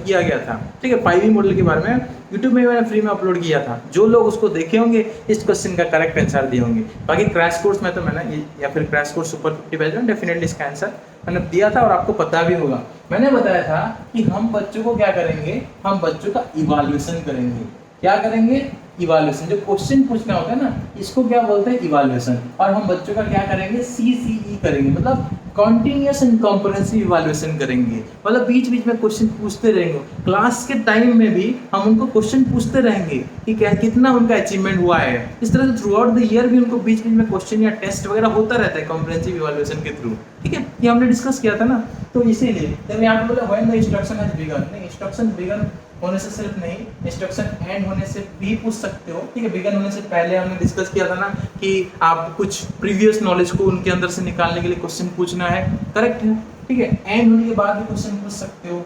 किया गया था, ठीक है, 5E मॉडल के बारे में YouTube में मैंने फ्री में अपलोड किया था। जो लोग उसको देखे होंगे इस क्वेश्चन का करेक्ट आंसर दिए होंगे। बाकी क्रैश कोर्स में तो मैंने ये, या फिर क्रैश कोर्स सुपर 50 बैच में डेफिनेटली इसका आंसर मैंने दिया था और आपको पता भी होगा। मैंने बताया था कि हम बच्चों को क्या करेंगे, हम बच्चों का इवाल्यूएशन करेंगे। क्या करेंगे? इवाल्यूएशन। जो क्वेश्चन पूछना होता है ना, इसको क्या बोलते हैं? इवाल्यूएशन। और हम बच्चों का क्या करेंगे? CCE करेंगे, मतलब कॉन्टिन्यूस एंड कॉम्प्रिहेंसिव इवाल्यूएशन करेंगे। मतलब बीच बीच में क्वेश्चन पूछते रहेंगे, क्लास के टाइम में भी हम उनको क्वेश्चन पूछते रहेंगे कि क्या कितना उनका अचीवमेंट हुआ है। इस तरह से थ्रू आउट द ईयर भी उनको बीच बीच में क्वेश्चन या टेस्ट वगैरह होता रहता है कॉम्प्रिहेंसिव इवाल्यूएशन के थ्रू, ठीक है, ये हमने डिस्कस किया था ना। तो इसीलिए जब यहाँ पे बोला when the instruction has begin, नहीं, इंस्ट्रक्शन बिगन होने से सिर्फ नहीं, इंस्ट्रक्शन एंड होने से भी पूछ सकते हो, ठीक है। बिगन होने से पहले हमने डिस्कस किया था ना कि आप कुछ प्रीवियस नॉलेज को उनके अंदर से निकालने के लिए क्वेश्चन पूछना है, करेक्ट है, ठीक है। एंड होने के बाद भी क्वेश्चन पूछ सकते हो,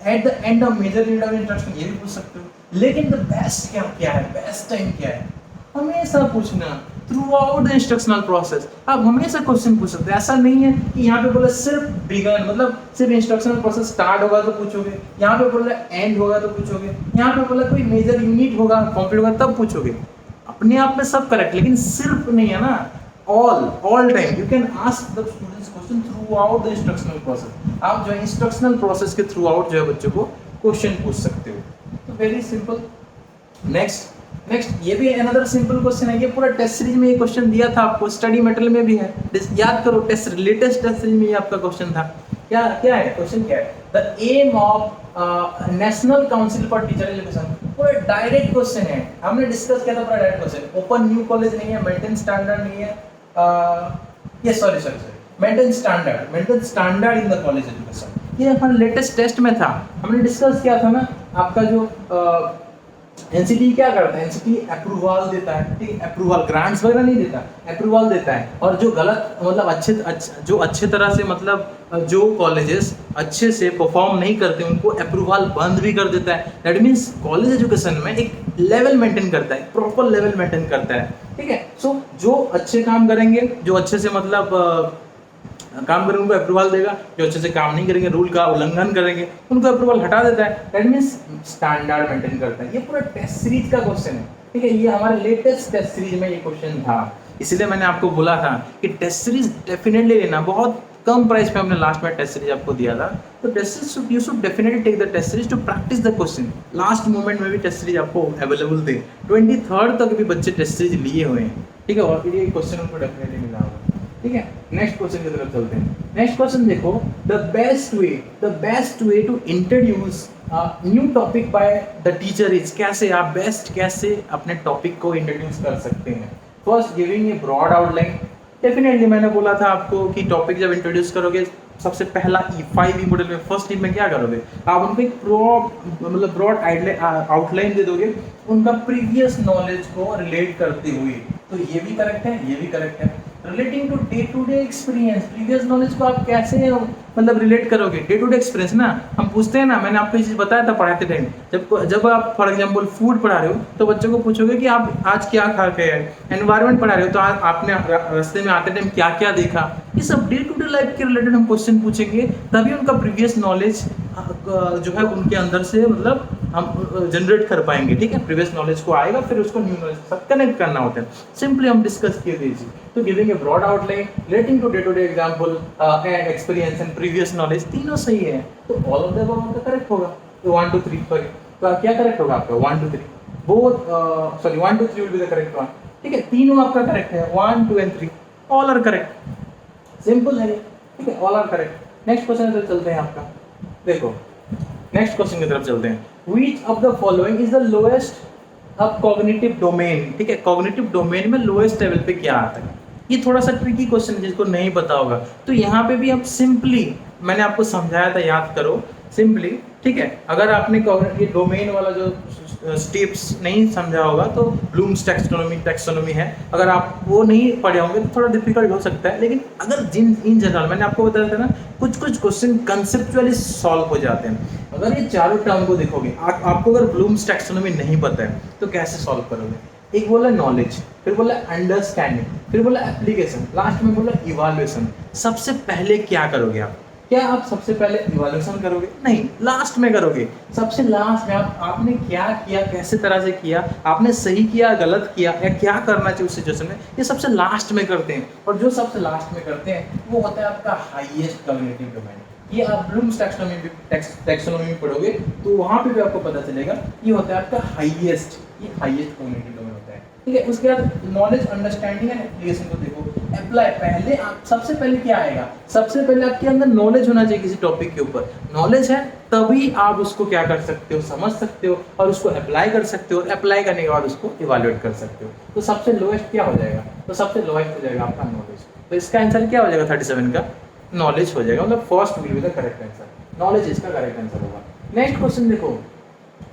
at the end of major unit of instruction ये भी पूछ सकते हो। लेकिन द बेस्ट क्या है, बेस्ट टाइम क्या है? हमेशा पूछना through out the instructional process. आप हमेशा क्वेश्चन पूछ सकते हैं। ऐसा नहीं है कि यहाँ पे बोला सिर्फ बिगन, मतलब सिर्फ इंस्ट्रक्शनल प्रोसेस स्टार्ट होगा तो पूछोगे, यहाँ पे बोला एंड होगा तो पूछोगे, यहाँ पे बोला कोई मेजर यूनिट होगा कंप्लीट होगा तब पूछोगे। अपने आप में सब करेक्ट, लेकिन सिर्फ नहीं है ना, all time you can ask the students question through out the instructional process. आप जो है इंस्ट्रक्शनल प्रोसेस के थ्रू आउट जो है बच्चों को क्वेश्चन पूछ सकते हो। तो वेरी सिंपल। नेक्स्ट ये भी अनदर सिंपल क्वेश्चन है। ये पूरा टेस्ट सीरीज में ये क्वेश्चन दिया था आपको, स्टडी मटेरियल में भी है, याद करो। लेटेस्ट टेस्ट सीरीज में ये आपका क्वेश्चन था। क्या है क्वेश्चन? क्या है? The aim of national council for teacher education. पूरा डायरेक्ट क्वेश्चन है, हमने डिस्कस किया था। पूरा direct question, open new college नहीं है, मेंटेन स्टैंडर्ड नहीं है, ये sorry maintain standard in the college education. ये हमारा लेटेस्ट टेस्ट में था, हमने डिस्कस किया था ना। आपका जो एनसीटी क्या करता है? एनसीटी अप्रूवल देता है, ठीक है, अप्रूवल, ग्रांट्स वगैरह नहीं देता, अप्रूवल देता है। और जो गलत मतलब जो अच्छे तरह से मतलब जो कॉलेजेस अच्छे से परफॉर्म नहीं करते उनको अप्रूवल बंद भी कर देता है। दैट मीन्स कॉलेज एजुकेशन में एक लेवल मेंटेन करता है, प्रॉपर लेवल मेंटेन करता है, ठीक है। सो जो अच्छे काम करेंगे, जो अच्छे से मतलब काम करेंगे उनको अप्रूवल देगा, जो अच्छे से काम नहीं करेंगे, रूल का उल्लंघन करेंगे, उनको अप्रूवल हटा देता है। दैट मीन्स स्टैंडर्ड मेंटेन करता है। ये पूरा टेस्ट सीरीज का क्वेश्चन है, ठीक है। ये हमारे लेटेस्ट टेस्ट सीरीज में ये क्वेश्चन था, इसलिए मैंने आपको बोला था कि टेस्ट सीरीज डेफिनेटली लेना। बहुत कम प्राइस पे हमने लास्ट में टेस्ट सीरीज आपको दिया था। तो test series you should definitely take the test series to practice the question. Last moment में भी टेस्ट सीरीज आपको अवेलेबल थे, 23rd तक भी बच्चे टेस्ट सीरीज लिए हुए हैं, ठीक है। और फिर ये क्वेश्चन उनको डेफिनेटली मिला होगा। ठीक है, नेक्स्ट क्वेश्चन की तरफ चलते हैं। नेक्स्ट क्वेश्चन देखो, the best way to introduce new topic by the teacher is, कैसे आप कैसे अपने टॉपिक को इंट्रोड्यूस कर सकते हैं। First giving a broad outline. Definitely मैंने बोला था आपको कि टॉपिक जब इंट्रोड्यूस करोगे सबसे पहला E5 मॉडल में फर्स्ट टीम में क्या करोगे, आप उनको एक ब्रॉड आउटलाइन दे दोगे उनका प्रीवियस नॉलेज को रिलेट करते हुए। तो ये भी करेक्ट है, ये भी करेक्ट है। Relating to day experience, previous knowledge को आप कैसे रिलेट करोगे, डे टू डे एक्सपीरियंस ना। हम पूछते हैं ना, मैंने आपको ये चीज़ बताया था पढ़ाते टाइम, जब आप फॉर एग्जांपल फूड पढ़ा रहे हो तो बच्चों को पूछोगे कि आप आज क्या खा के आए। एनवायरनमेंट पढ़ा रहे हो तो आपने रास्ते में आते टाइम क्या क्या देखा। ये सब डे टू डे लाइफ के रिलेटेड हम क्वेश्चन पूछेंगे, तभी उनका प्रीवियस नॉलेज जो है उनके अंदर से हम जनरेट कर पाएंगे। ठीक है, प्रीवियस नॉलेज को आएगा, फिर उसको न्यू नॉलेज के साथ कनेक्ट करना होता है। सिंपली हम डिस्कस किए दीजिए। तो giving a broad outline, relating to day example and experience and previous knowledge, तीनों सही है। तो ऑल ऑफ द अबव आपका करेक्ट होगा। तो 1 2 3 सॉरी, तो क्या करेक्ट होगा आपका 1 2 3 both, sorry 1 2 3 will be the correct one. ठीक है, तीनों आपका करेक्ट है, 1 2 and 3 all are correct. Simple है, ठीक है, all are correct. Next question की तरफ चलते हैं आपका। देखो नेक्स्ट क्वेश्चन की तरफ चलते हैं। Which of the following is the lowest अब कॉग्निटिव डोमेन। ठीक है, कॉग्निटिव डोमेन में लोएस्ट लेवल पे क्या आता है। ये थोड़ा सा ट्रिकी क्वेश्चन है जिसको नहीं पता होगा, तो यहाँ पे भी आप सिंपली, मैंने आपको समझाया था, याद करो सिंपली। ठीक है, अगर आपने ये डोमेन वाला जो स्टेप्स नहीं समझा होगा तो ब्लूम्स टैक्सोनॉमी है, अगर आप वो नहीं पढ़े होंगे तो थोड़ा डिफिकल्ट हो सकता है। लेकिन अगर इन जनरल मैंने आपको बताया था ना, कुछ क्वेश्चन कंसेप्चुअली सॉल्व हो जाते हैं। अगर ये चारों टर्म को देखोगे, आपको अगर ब्लूम्स टैक्सोनॉमी नहीं पता है तो कैसे सॉल्व करोगे। एक बोला नॉलेज, फिर बोला अंडरस्टैंडिंग, फिर बोला एप्लीकेशन, लास्ट में बोला इवैल्यूएशन। सबसे पहले क्या करोगे आप? क्या आप सबसे पहले इवैल्यूएशन करोगे? नहीं, लास्ट में करोगे। सबसे लास्ट में आपने क्या किया, कैसे तरह से किया, आपने सही किया, गलत किया, या क्या करना चाहिए उस सिचुएशन में, ये सबसे लास्ट में करते हैं। और जो सबसे लास्ट में करते हैं वो होता है आपका हाईएस्ट कॉग्निटिव डोमेन। ये आप ब्लूम्स टैक्सोनॉमी में पढ़ोगे तो वहाँ पे भी आपको पता चलेगा, ये होता है आपका हाईएस्ट कॉग्निटिव डोमेन होता है। ठीक है, उसके बाद नॉलेज, अंडरस्टैंडिंग एंड एप्लीकेशन को देखो। अप्लाई पहले आप, सबसे पहले क्या आएगा, सबसे पहले आपके अंदर नॉलेज होना चाहिए किसी टॉपिक के ऊपर। नॉलेज है तभी आप उसको क्या कर सकते हो, समझ सकते हो और उसको अप्लाई कर सकते हो, और अप्लाई करने के बाद उसको इवैल्यूएट कर सकते हो। तो सबसे लोएस्ट क्या हो जाएगा, तो सबसे लोएस्ट हो जाएगा आपका नॉलेज। तो इसका आंसर क्या हो जाएगा 37 का नॉलेज हो जाएगा, मतलब first will be the correct answer. Knowledge इसका करेक्ट आंसर होगा। नेक्स्ट क्वेश्चन देखो,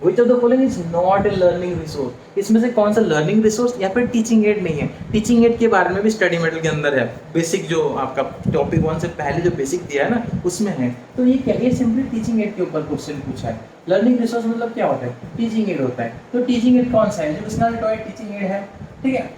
Which of the following is not a learning resource? इसमें से कौन सा लर्निंग रिसोर्स या फिर टीचिंग एड नहीं है। टीचिंग एड के बारे में भी स्टडी मटेरियल के अंदर है, बेसिक जो आपका टॉपिक 1 से पहले जो बेसिक दिया है ना उसमें है। तो ये क्या, ये सिंपली टीचिंग एड के ऊपर क्वेश्चन पूछा है। लर्निंग रिसोर्स मतलब क्या होता है, टीचिंग एड होता है। तो टीचिंग एड कौन सा है, एजुकेशनल टॉय टीचिंग एड है, ठीक है,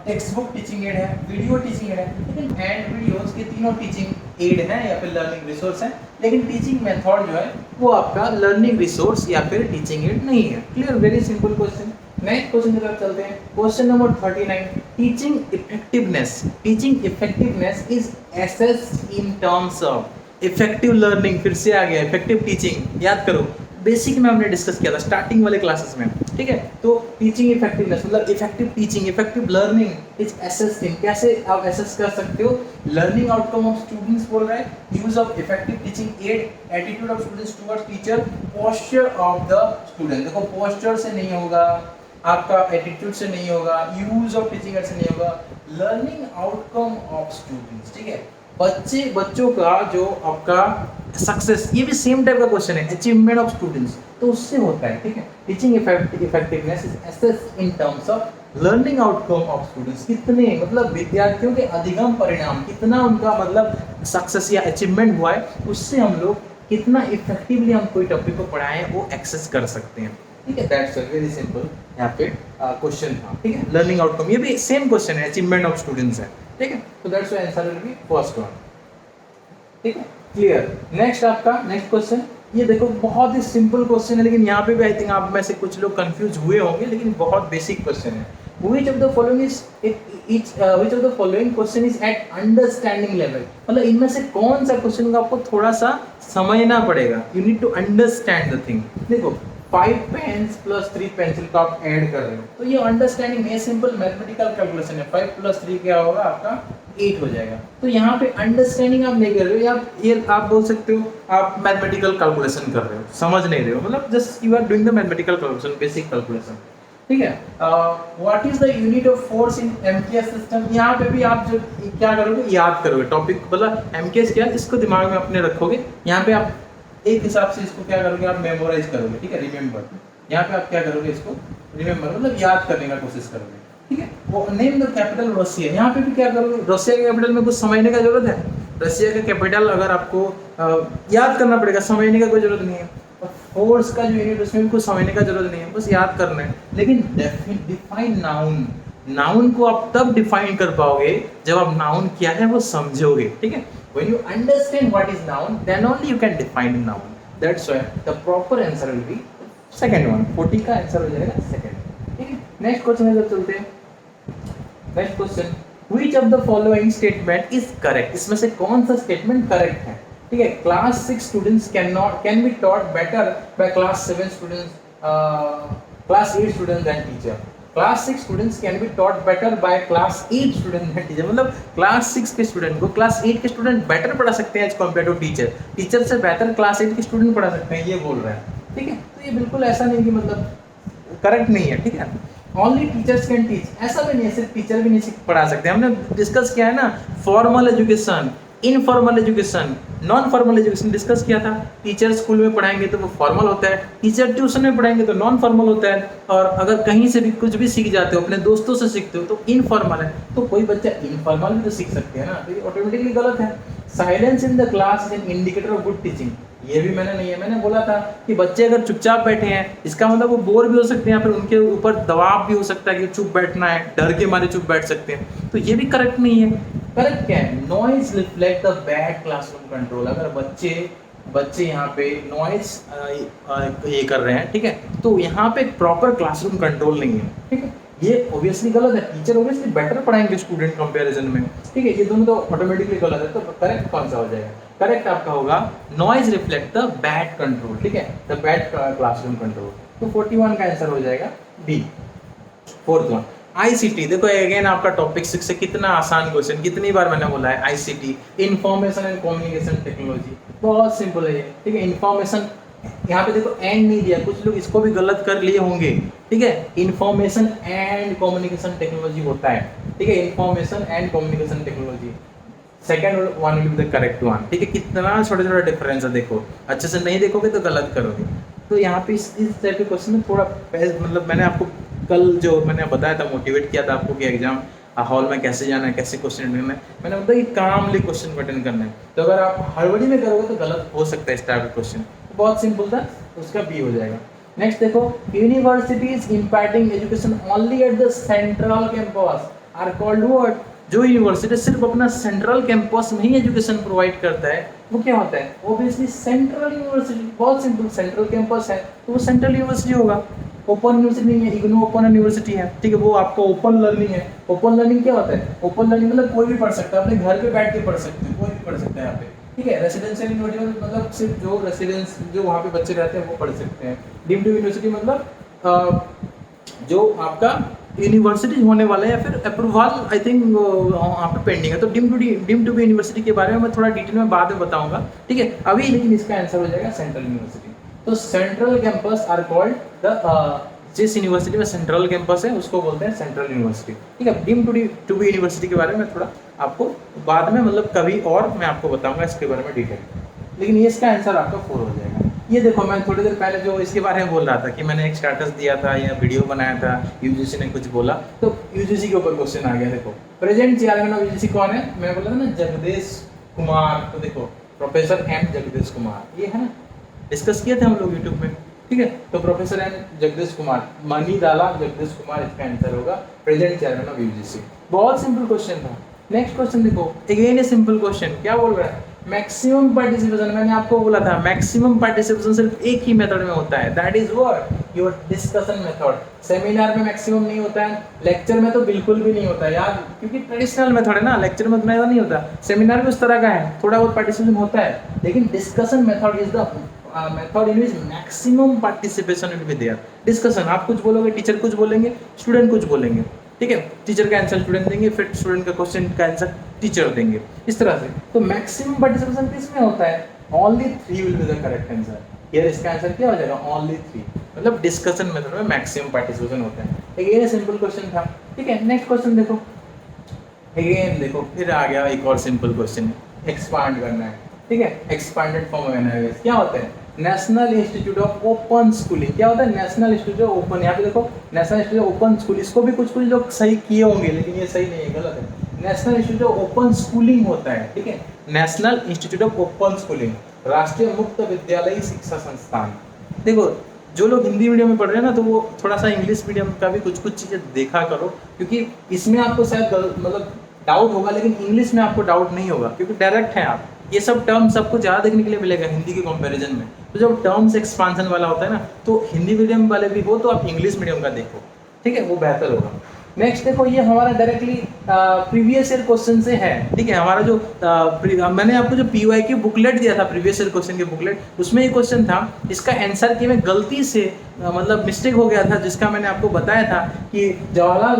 टेक्स्ट बुक टीचिंग एड है, वीडियो टीचिंग एड है, लेकिन एंड वीडियोस के तीनों टीचिंग एड हैं या फिर लर्निंग रिसोर्स हैं। लेकिन टीचिंग मेथड जो है वो आपका लर्निंग रिसोर्स या फिर टीचिंग एड नहीं है। Clear, very simple question. Next question की तरफ चलते हैं। Question number 39, teaching effectiveness. Teaching effectiveness is assessed in terms of effective learning. फिर से आ गया इफेक्टिव टीचिंग, याद करो बेसिक में हमने डिस्कस किया था स्टार्टिंग वाले क्लासेस में। ठीक है, तो टीचिंग इफेक्टिवनेस मतलब effective teaching, effective learning is assessed इन, कैसे आप असेस कर सकते हो, लर्निंग आउटकम ऑफ स्टूडेंट्स बोल रहा है, use of effective teaching add, attitude of students towards teacher, posture of the student. देखो पोस्चर से नहीं होगा, आपका एटीट्यूड से नहीं होगा, यूज ऑफ टीचिंग एड से नहीं होगा, लर्निंग आउटकम ऑफ स्टूडेंट्स। ठीक है, बच्चों का जो आपका सक्सेस, ये भी सेम टाइप का क्वेश्चन है, अचीवमेंट ऑफ स्टूडेंट्स, तो उससे होता है। ठीक है, teaching effectiveness is assessed in terms of learning outcome of students. कितने मतलब विद्यार्थियों के अधिगम परिणाम, कितना उनका मतलब सक्सेस या अचीवमेंट हुआ है, उससे हम लोग कितना इफेक्टिवली हम कोई टॉपिक को पढ़ाएं वो एक्सेस कर सकते हैं। ठीक है, दैट्स वेरी सिंपल यहाँ पे क्वेश्चन था। ठीक है, लर्निंग आउटकम ये भी सेम क्वेश्चन है, अचीवमेंट ऑफ स्टूडेंट्स है। ठीक है, तो that's why answer will be first one. ठीक है, क्लियर। नेक्स्ट आपका नेक्स्ट क्वेश्चन, ये देखो बहुत ही सिंपल क्वेश्चन है, लेकिन यहाँ पे भी आई थिंक आप में से कुछ लोग कंफ्यूज हुए होंगे, लेकिन बहुत बेसिक क्वेश्चन है। Which of the following question is at understanding level? मतलब इनमें से कौन सा क्वेश्चन का आपको थोड़ा सा समझना पड़ेगा, you need to understand the thing। देखो 5 पेन्स प्लस 3 पेंसिल को आप ऐड कर रहे हो, तो ये अंडरस्टैंडिंग ये सिंपल मैथमेटिकल कैलकुलेशन है। 5 प्लस 3 क्या होगा आपका 8 हो जाएगा। तो यहाँ पे अंडरस्टैंडिंग आप नहीं कर रहे हो, आप बोल सकते हो आप मैथमेटिकल कैलकुलेशन कर रहे हो, समझ नहीं रहे हो, मतलब just you are doing the mathematical calculation, basic calculation, ठीक है। What is the unit of force in MKS system, यहाँ पे भी आप जो क्या करोगे याद करोगे टॉपिक, मतलब एमकेएस क्या है इसको दिमाग में अपने रखोगे, यहाँ पे आप एक हिसाब से इसको क्या करोगे आप मेमोराइज करोगे, ठीक है, रिमेंबर, यहाँ पे आप क्या करोगे इसको रिमेंबर मतलब याद करने का कोशिश करोगे, ठीक है। वो नेम द कैपिटल रशिया, यहाँ पे भी क्या करोगे, रशिया के कैपिटल में कुछ समझने का जरूरत है, रशिया का कैपिटल अगर आपको याद करना पड़ेगा, समझने का कोई जरूरत नहीं है। फोर्स का जो यूनिट उसमें भी कुछ समझने का जरूरत नहीं है, बस याद करना है। लेकिन डिफाइन नाउन, नाउन को आप तब डिफाइन कर पाओगे जब आप नाउन क्या है वो समझोगे, ठीक है। When you understand what is noun, then only you can define noun. That's why the proper answer will be second one. 40 का आंसर हो जाएगा सेकंड, ठीक है। नेक्स्ट क्वेश्चन में जब चलते हैं, next question, which of the following statement is correct, इसमें से कौन सा स्टेटमेंट करेक्ट है, ठीक है। Class 6 students can be taught better by class 7 students, class 8 students than teacher. Class 6 students can be taught better by class 8 student than teacher, मतलब क्लास 6 के स्टूडेंट को क्लास 8 के स्टूडेंट बेटर पढ़ा सकते हैं as compare to teacher, teacher से बेहतर क्लास 8 के स्टूडेंट पढ़ा सकते हैं, ये बोल रहा है, ठीक है। तो ये बिल्कुल ऐसा नहीं कि मतलब करेक्ट नहीं है, ठीक है। ओनली टीचर्स कैन टीच, ऐसा भी नहीं है सिर्फ टीचर भी नहीं पढ़ा सकते, हमने डिस्कस किया है ना, formal education, informal education, non formal education discuss किया था। टीचर स्कूल में पढ़ाएंगे तो वो फॉर्मल होता है, टीचर ट्यूशन में पढ़ाएंगे तो नॉन फॉर्मल होता है, और अगर कहीं से भी कुछ भी सीख जाते हो अपने दोस्तों से सीखते हो तो इनफॉर्मल है। तो कोई बच्चा इनफॉर्मल भी तो सीख सकते हैं ना, तो ये ऑटोमेटिकली गलत है। Silence in the class is an indicator of good teaching, ये भी मैंने नहीं है, मैंने बोला था कि बच्चे अगर चुपचाप बैठे हैं इसका मतलब वो बोर भी हो सकते हैं, या फिर उनके ऊपर दबाव भी हो सकता है कि चुप बैठना है, डर के मारे चुप बैठ सकते हैं, तो ये भी करेक्ट नहीं है। करेक्ट क्या है, noise reflect the bad classroom control, अगर बच्चे यहाँ पे नॉइज ये कर रहे हैं, ठीक है, तो यहाँ पे प्रॉपर क्लासरूम कंट्रोल नहीं है, ठीक है, ये ऑब्वियसली गलत है। टीचर ऑब्वियसली बेटर पढ़ाएंगे स्टूडेंट कंपैरिजन में, ठीक है, ये दोनों तो ऑटोमेटिकली गलत है। तो करेक्ट कौन सा हो जाएगा, करेक्ट आपका होगा noise reflect the bad control, ठीक है, द बैड क्लासरूम कंट्रोल। तो 41 का आंसर हो जाएगा बी। फोर्थ वन आईसीटी, देखो अगेन आपका टॉपिक 6 से कितना आसान क्वेश्चन, कितनी बार मैंने बोला है ICT, information and communication technology, बहुत सिंपल है ये, ठीक है। इंफॉर्मेशन यहाँ पे देखो एंड नहीं दिया, कुछ लोग इसको भी गलत कर लिए होंगे, ठीक है, इंफॉर्मेशन एंड कम्युनिकेशन टेक्नोलॉजी होता है, ठीक है, information and communication technology, second one will be the correct one, ठीक है। कितना छोटा छोटा डिफरेंस है, देखो अच्छे से नहीं देखोगे तो गलत करोगे। तो यहाँ पे इस टाइप के क्वेश्चन में थोड़ा मतलब मैंने आपको कल जो मैंने बताया था, मोटिवेट किया था आपको कि एग्जाम हॉल में कैसे जाना है, कैसे क्वेश्चन अटेंड करना है, मैंने बताया कि कामली क्वेश्चन को अटेंड करना है। तो अगर आप हड़बड़ी में करोगे तो गलत हो सकता है इस टाइप का क्वेश्चन, बहुत सिंपल था, उसका बी हो जाएगा। नेक्स्ट देखो, universities imparting education only at the central campus are called what, जो यूनिवर्सिटी सिर्फ अपना सेंट्रल कैंपस में ही एजुकेशन प्रोवाइड करता है वो क्या होता है, ऑब्वियसली सेंट्रल यूनिवर्सिटी। बहुत सिंपल, सेंट्रल कैंपस है तो वो सेंट्रल यूनिवर्सिटी होगा। ओपन यूनिवर्सिटी नहीं है, इग्नू ओपन यूनिवर्सिटी है, ठीक है, वो आपको ओपन लर्निंग है। ओपन लर्निंग क्या होता है, ओपन लर्निंग मतलब कोई भी पढ़ सकता है, अपने घर पे बैठ के पढ़ सकते हैं, कोई भी पढ़ सकता है यहाँ पे, ठीक है। रेसिडेंशियल यूनिवर्सिटी मतलब सिर्फ जो रेसिडेंस जो वहाँ पे बच्चे रहते हैं वो पढ़ सकते हैं। डीम्ड यूनिवर्सिटी मतलब जो आपका यूनिवर्सिटी होने वाला है या फिर अप्रूवल आई थिंक वहाँ पे पेंडिंग है। तो डीम्ड टू बी यूनिवर्सिटी के बारे में मैं थोड़ा डिटेल में बाद में बताऊंगा, ठीक है, अभी लेकिन इसका आंसर हो जाएगा सेंट्रल यूनिवर्सिटी। तो central campus are called the, जिस यूनिवर्सिटी में सेंट्रल कैंपस है उसको बोलते हैं सेंट्रल यूनिवर्सिटी, ठीक है। डीम्ड टू बी यूनिवर्सिटी के बारे में थोड़ा आपको बाद में मतलब कभी और मैं आपको बताऊंगा इसके बारे में डिटेल, लेकिन ये इसका आंसर आपका 4 हो जाएगा। ये देखो मैं थोड़ी देर पहले जो इसके बारे में बोल रहा था कि मैंने एक स्टेटस दिया था या वीडियो बनाया था, यूजीसी ने कुछ बोला तो यूजीसी के ऊपर क्वेश्चन आ गया। देखो प्रेजेंट चेयरमैन ऑफ यूजीसी कौन है, मैं बोला था ना जगदीश कुमार, तो देखो प्रोफेसर एम जगदीश कुमार, ये है ना, डिस्कस किए थे हम लोग यूट्यूब में, ठीक है। तो professor M Jagdish Kumar, Mamidala Jagdish Kumar, इसका आंसर होगा प्रेजेंट चेयरमैन ऑफ यूजीसी। बहुत सिंपल क्वेश्चन था। नेक्स्ट क्वेश्चन देखो, अगेन ए सिंपल क्वेश्चन, क्या बोल रहा है, मैक्सिमम पार्टिसिपेशन, मैंने आपको बोला था मैक्सिमम पार्टिसिपेशन सिर्फ एक ही मेथड में होता है, that is what your discussion method. Seminar में मैक्सिमम नहीं होता है, लेक्चर में तो बिल्कुल भी नहीं होता है यार, क्योंकि ट्रेडिशनल मेथड है ना, लेक्चर में उतना नहीं होता, सेमिनार भी उस तरह का है, थोड़ा बहुत पार्टिसिपेशन होता है, लेकिन discussion method is the method in which maximum participation will be there. Discussion, आप कुछ बोलोगे, टीचर कुछ बोलेंगे, स्टूडेंट कुछ बोलेंगे, ठीक है, टीचर का आंसर स्टूडेंट देंगे, फिर स्टूडेंट का क्वेश्चन का आंसर टीचर देंगे, इस तरह से। तो मैक्सिमम पार्टिसिपेशन किस में होता है? Only 3 will be the correct answer. Here इसका आंसर क्या हो जाएगा? ओनली 3। मतलब डिस्कशन मेथड में मैक्सिमम पार्टिसिपेशन होता है। एक ये सिंपल क्वेश्चन था, ठीक है। नेक्स्ट क्वेश्चन देखो, अगेन देखो फिर आ गया एक और सिंपल क्वेश्चन, एक्सपांड करना है, ठीक है। एक्सपांडेड फॉर्म ऑफ एनआईओएस क्या होता है? National institute of open schooling. क्या होता है? National institute of open. यहाँ पे देखो national institute of open school, इसको भी कुछ लोग सही किए होंगे, लेकिन ये सही नहीं है, गलत है। National institute of open schooling होता है, ठीक है। National institute of open schooling, राष्ट्रीय मुक्त विद्यालयी शिक्षा संस्थान। देखो जो लोग हिंदी मीडियम में पढ़ रहे हैं ना, तो वो थोड़ा सा इंग्लिश मीडियम का भी कुछ चीज़ें देखा करो, क्योंकि इसमें आपको शायद मतलब डाउट होगा, लेकिन इंग्लिश में आपको डाउट नहीं होगा, क्योंकि डायरेक्ट है आप ये सब टर्म्स आपको ज़्यादा देखने के लिए मिलेगा हिंदी के कंपैरिजन में। तो जब टर्म्स एक्सपांशन वाला होता है ना, तो हिंदी मीडियम वाले भी हो तो आप इंग्लिश मीडियम का देखो, ठीक है, वो बेहतर होगा। नेक्स्ट देखो, ये हमारा डायरेक्टली प्रीवियस ईयर क्वेश्चन से है, ठीक है। हमारा जो मैंने आपको जो PYQ बुकलेट दिया था, प्रीवियस ईयर क्वेश्चन के बुकलेट, उसमें ये क्वेश्चन था। इसका आंसर की में गलती से मतलब मिस्टेक हो गया था, जिसका मैंने आपको बताया था कि Jawahar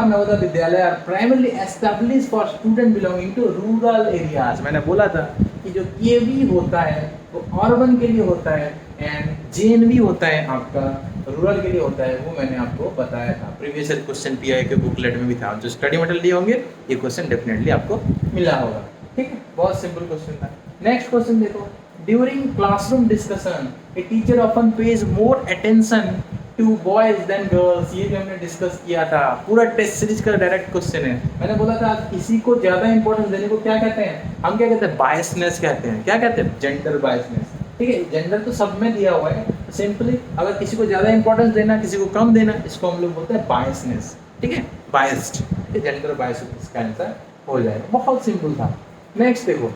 Navodaya Vidyalaya are primarily established for student belonging to rural areas. मैंने बोला था कि जो KV होता है वो अर्बन के लिए होता है, एंड JNV होता है आपका रूरल के लिए होता है, वो मैंने आपको बताया था। Previous year question PYQ booklet में भी था। जो स्टडी मटेरियल लिए होंगे ये क्वेश्चन डेफिनेटली आपको मिला होगा, ठीक है। बहुत सिंपल क्वेश्चन था। नेक्स्ट क्वेश्चन देखो, during classroom discussion a teacher often pays more attention to boys than girls. ये भी हमने डिस्कस किया था, पूरा टेस्ट सीरीज का डायरेक्ट क्वेश्चन है। मैंने बोला था किसी को ज्यादा इंपॉर्टेंस देने को क्या कहते हैं? हम क्या कहते हैं? बायसनेस कहते हैं। क्या कहते हैं? जेंडर बायसनेस, ठीक है। जेंडर तो सब में दिया हुआ है, सिंपली अगर किसी को ज्यादा इंपॉर्टेंस देना, किसी को कम देना, इसको हम लोग बोलते हैं बायसनेस, ठीक है, बायस्ड, जेंडर बायस इसका आंसर हो जाएगा। बहुत सिंपल था। नेक्स्ट देखो,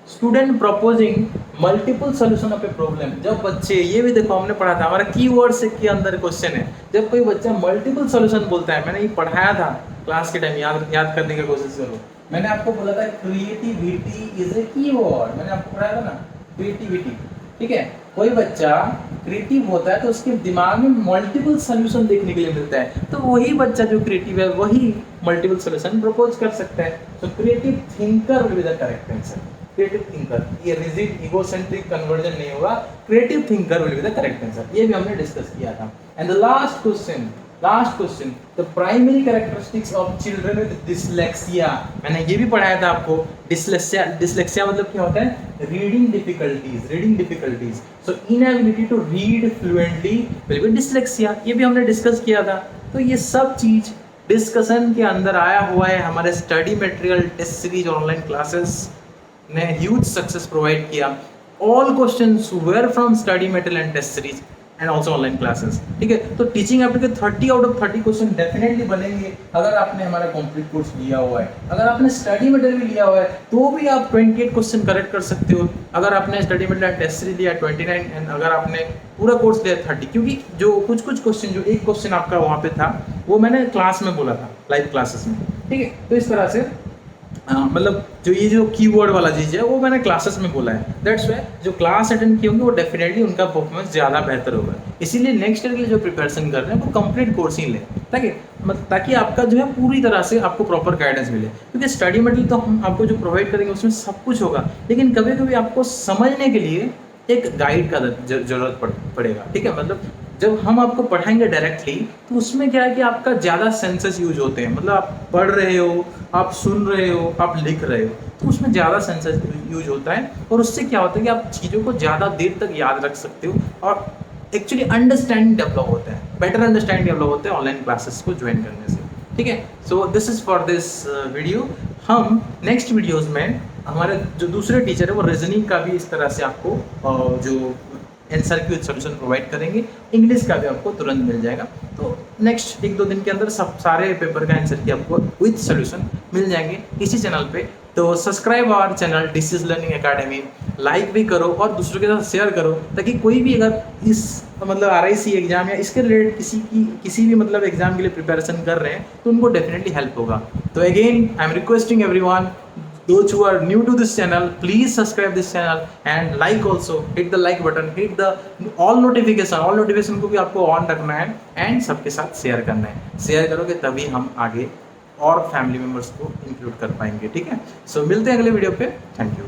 student proposing multiple solution of a problem. जब बच्चे, ये भी देखो हमने पढ़ा था, हमारा कीवर्ड्स के अंदर क्वेश्चन है। जब कोई बच्चा मल्टीपल सोल्यूशन बोलता है, मैंने ये पढ़ाया था क्लास के टाइम, याद करने की कोशिश करो। मैंने आपको बोला था क्रिएटिविटी इज ए कीवर्ड, मैंने आपको पढ़ाया था ना, क्रिएटिविटी, ठीक है। कोई बच्चा क्रिएटिव होता है तो उसके दिमाग में मल्टीपल सोल्यूशन देखने के लिए मिलता है, तो वही बच्चा जो क्रिएटिव है वही मल्टीपल सोल्यूशन प्रपोज कर सकता है। तो creative thinker will be the correct answer. Creative thinker, ये रिजिड इगोसेंट्रिक कन्वर्जन नहीं होगा, creative thinker will be the correct answer. ये भी हमने डिस्कस किया था। And the last question, the primary characteristics of children with dyslexia. मैंने ये भी पढ़ाया था आपको। डिसलेक्सिया मतलब क्या होता है? Reading difficulties. So inability to read fluently will be dyslexia. ये भी हमने डिस्कस किया था। तो ये सब चीज डिस्कशन के अंदर आया हुआ है। हमारे study material, test series, online classes ने ह्यूज सक्सेस प्रोवाइड किया। All questions were from study material and test series and also online classes, ठीक है। तो टीचिंग एप्टी के 30 आउट ऑफ 30 क्वेश्चन डेफिनेटली बनेंगे अगर आपने हमारा कंप्लीट कोर्स लिया हुआ है। अगर आपने स्टडी मटेरियल भी लिया हुआ है तो भी आप 28 क्वेश्चन करेक्ट कर सकते हो। अगर आपने स्टडी मटेरियल टेस्ट सीरीज लिया 29, एंड अगर आपने पूरा कोर्स लिया 30, क्योंकि जो कुछ क्वेश्चन, जो एक क्वेश्चन आपका वहाँ पे था वो मैंने क्लास में बोला था, लाइव क्लासेस में, ठीक है। तो इस तरह से मतलब जो कीवर्ड वाला चीज़ है वो मैंने क्लासेस में बोला है। दैट्स वाई जो क्लास अटेंड किए होंगे वो डेफिनेटली उनका परफॉर्मेंस ज़्यादा बेहतर होगा। इसीलिए नेक्स्ट ईयर के लिए जो प्रिपरेशन कर रहे हैं वो कंप्लीट कोर्स ही लें, ताकि आपका जो है पूरी तरह से आपको प्रॉपर गाइडेंस मिले। क्योंकि स्टडी मटेरियल तो हम आपको जो प्रोवाइड करेंगे उसमें सब कुछ होगा, लेकिन कभी कभी आपको समझने के लिए एक गाइड का जरूरत पड़ेगा, ठीक है। मतलब जब हम आपको पढ़ाएंगे डायरेक्टली तो उसमें क्या है कि आपका ज़्यादा सेंसेस यूज होते हैं। मतलब आप पढ़ रहे हो, आप सुन रहे हो, आप लिख रहे हो, तो उसमें ज़्यादा सेंसेस यूज होता है। और उससे क्या होता है कि आप चीज़ों को ज़्यादा देर तक याद रख सकते हो और एक्चुअली अंडरस्टैंडिंग डेवलप होता है, बेटर अंडरस्टैंडिंग डेवलप होता है ऑनलाइन क्लासेस को ज्वाइन करने से, ठीक है। So this is for this video. हम नेक्स्ट वीडियोज़ में हमारे जो दूसरे टीचर है वो रीजनिंग का भी इस तरह से आपको जो आंसर की सोल्यूशन प्रोवाइड करेंगे, इंग्लिश का भी आपको तुरंत मिल जाएगा। तो नेक्स्ट 1-2 दिन के अंदर सब सारे पेपर का आंसर की आपको विद सोल्यूशन मिल जाएंगे इसी चैनल पे। तो subscribe our channel this learning academy, like भी करो और दूसरों के साथ शेयर करो, ताकि कोई भी अगर इस मतलब RIC एग्जाम या इसके रिलेटेड किसी भी मतलब एग्जाम के लिए प्रिपरेशन कर रहे हैं तो उनको डेफिनेटली हेल्प होगा। तो again I am requesting everyone, those who are new to this channel, please subscribe this channel and like also, hit the like button, hit the all notification को भी आपको ऑन रखना है एंड सबके साथ शेयर करना है. शेयर करोगे तभी हम आगे और फैमिली मेम्बर्स को इंक्लूड कर पाएंगे. ठीक है, सो मिलते हैं अगले वीडियो पे. Thank you.